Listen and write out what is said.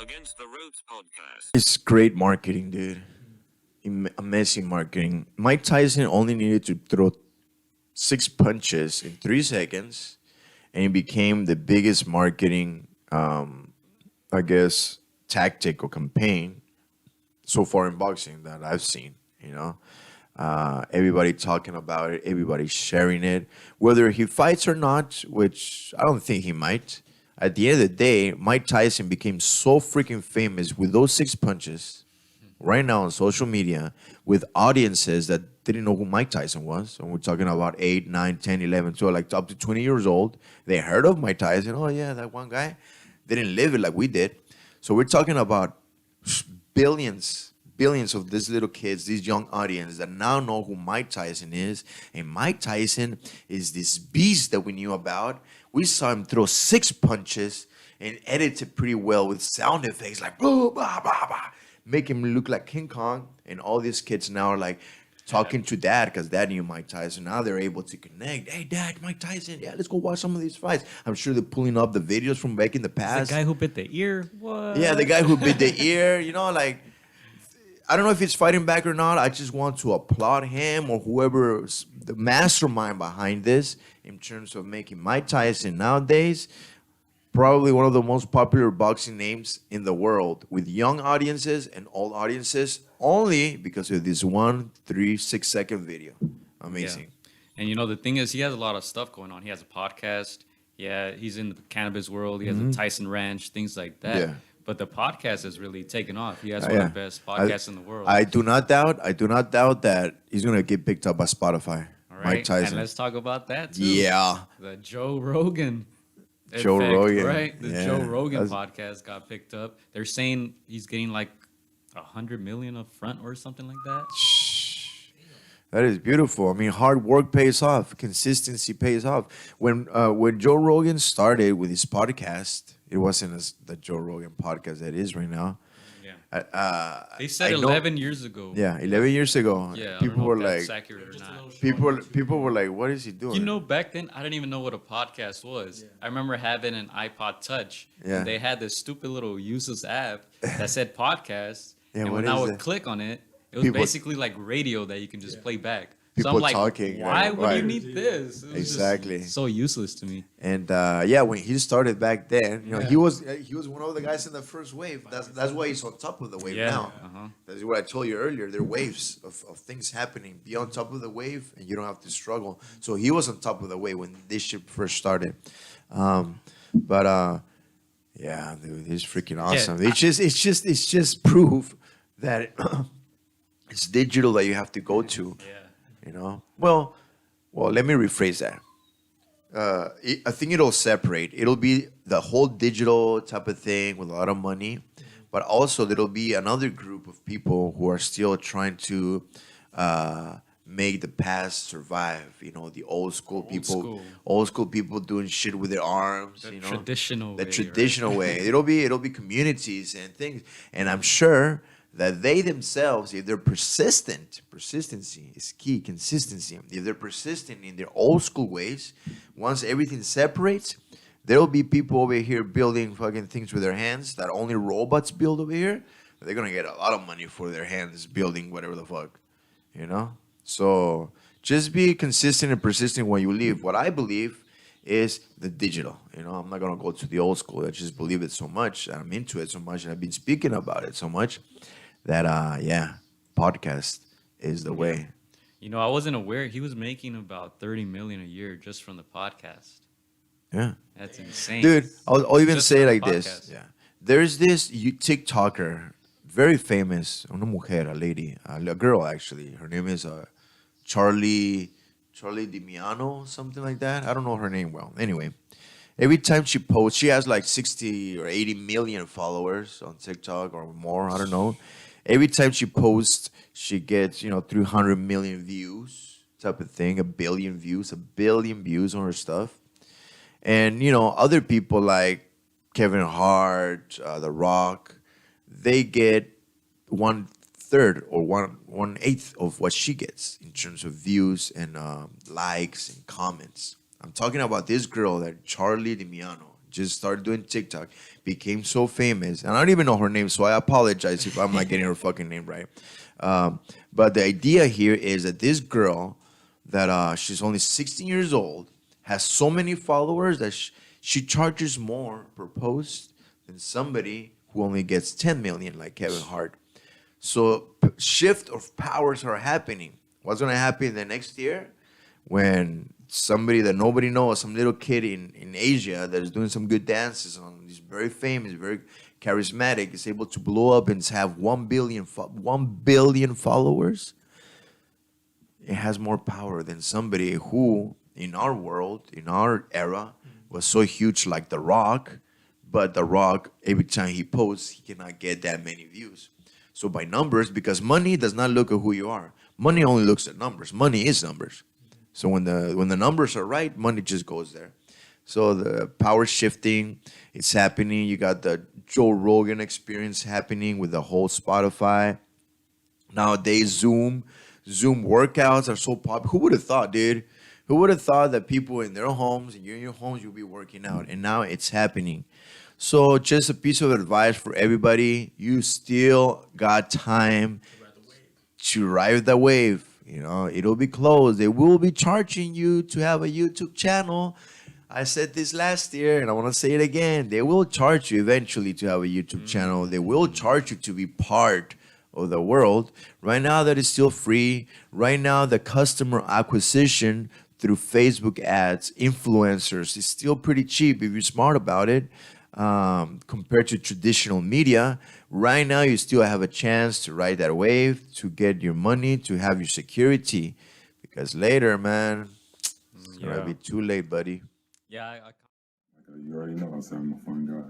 Against the Ropes podcast. It's great marketing, dude. Amazing marketing. Mike Tyson only needed to throw 6 punches in 3 seconds, and he became the biggest marketing, I guess, tactic or campaign so far in boxing that I've seen. Everybody talking about it, everybody sharing it, whether he fights or not, which I don't think he might. At the end of the day, Mike Tyson became so freaking famous with those 6 punches right now on social media with audiences that didn't know who Mike Tyson was. And we're talking about 8, 9, 10, 11, 12, like up to 20 years old. They heard of Mike Tyson. Oh, yeah, that one guy. They didn't live it like we did. So we're talking about billions of these little kids, these young audience that now know who Mike Tyson is. And Mike Tyson is this beast that we knew about. We saw him throw 6 punches and edit it pretty well with sound effects like blah, blah, blah, blah. Make him look like King Kong. And all these kids now are like talking to dad because dad knew Mike Tyson. Now they're able to connect. Hey, dad, Mike Tyson. Yeah, let's go watch some of these fights. I'm sure they're pulling up the videos from back in the past. The guy who bit the ear. What? Yeah, the guy who bit the ear. Like, I don't know if he's fighting back or not. I just want to applaud him or whoever's the mastermind behind this in terms of making Mike Tyson nowadays probably one of the most popular boxing names in the world with young audiences and old audiences only because of this 6 second video. Amazing. Yeah. And the thing is, he has a lot of stuff going on. He has a podcast. Yeah, he's in the cannabis world. He has a Tyson Ranch, things like that. Yeah. But the podcast has really taken off. He has one of the best podcasts in the world. I do not doubt that he's gonna get picked up by Spotify. All right. Mike Tyson. And let's talk about that too. Yeah. The Joe Rogan. Joe Rogan. Right? The Yeah. Joe Rogan podcast got picked up. They're saying he's getting like 100 million up front or something like that. That is beautiful. I mean, hard work pays off. Consistency pays off. When Joe Rogan started with his podcast, it wasn't as the Joe Rogan podcast that is right now. Yeah. They said 11 years ago. Yeah, 11 years ago. Yeah. People were like, accurate or not. people were like, what is he doing? Back then, I didn't even know what a podcast was. Yeah. I remember having an iPod Touch. Yeah. And they had this stupid little useless app that said podcast. Yeah, and what when I is would it? click on it, it was basically like radio that you can just play back. So People I'm like, talking, why would you right. need this? It was Exactly. just so useless to me. And when he started back then, he was one of the guys in the first wave. That's why he's on top of the wave now. Uh-huh. That's what I told you earlier. There are waves of things happening. Be on top of the wave, and you don't have to struggle. So he was on top of the wave when this shit first started. Yeah, dude, he's freaking awesome. Yeah, It's just proof that it's digital that you have to go to. Yeah. Well, let me rephrase that. I think it'll separate. It'll be the whole digital type of thing with a lot of money, but also there'll be another group of people who are still trying to make the past survive. The old school people doing shit with their arms. The traditional way. It'll be communities and things, and I'm sure that they themselves, if they're persistency is key, consistency. If they're persistent in their old school ways, once everything separates, there'll be people over here building fucking things with their hands that only robots build over here. They're gonna get a lot of money for their hands building whatever the fuck, So just be consistent and persistent when you leave. What I believe is the digital. I'm not gonna go to the old school. I just believe it so much, and I'm into it so much, and I've been speaking about it so much that podcast is the way. I wasn't aware he was making about 30 million a year just from the podcast. Yeah, That's insane. dude. I'll even Just say it from like the this. podcast. Yeah, there's this TikToker, very famous, una mujer, a lady, a girl actually. Her name is Charlie Dimiano, something like that. I don't know her name well. Anyway, every time she posts, she has like 60 or 80 million followers on TikTok or more. I don't know. Every time she posts, she gets 300 million views, type of thing, a billion views on her stuff. And other people like Kevin Hart, The Rock, they get 1/3 or 1/8 of what she gets in terms of views and likes and comments. I'm talking about this girl, that Charlie Dimiano. just started doing TikTok, became so famous, and I don't even know her name, so I apologize if I'm not getting her fucking name right. But the idea here is that this girl, that she's only 16 years old, has so many followers that she charges more per post than somebody who only gets 10 million, like Kevin Hart. So shift of powers are happening. What's gonna happen the next year when somebody that nobody knows, some little kid in Asia that is doing some good dances on, he's very famous, very charismatic, is able to blow up and have 1 billion followers? It has more power than somebody who, in our world, in our era, was so huge like The Rock, but The Rock, every time he posts, he cannot get that many views. So by numbers, because money does not look at who you are. Money only looks at numbers. Money is numbers. So when the numbers are right, money just goes there. So the power shifting, it's happening. You got the Joe Rogan experience happening with the whole Spotify. Nowadays, Zoom workouts are so popular. Who would have thought, dude? Who would have thought that people in their homes, and you're in your homes, you'll be working out? And now it's happening. So just a piece of advice for everybody. You still got time to ride the wave. You know, it'll be closed. They will be charging you to have a YouTube channel. I said this last year, and I want to say it again. They will charge you eventually to have a YouTube channel. They will charge you to be part of the world. Right now, that is still free. Right now, the customer acquisition through Facebook ads, influencers, is still pretty cheap if you're smart about it. Compared to traditional media, right now you still have a chance to ride that wave, to get your money, to have your security. Because later, man, it's gonna be too late, buddy. Yeah, You already know I said I'm a fun guy.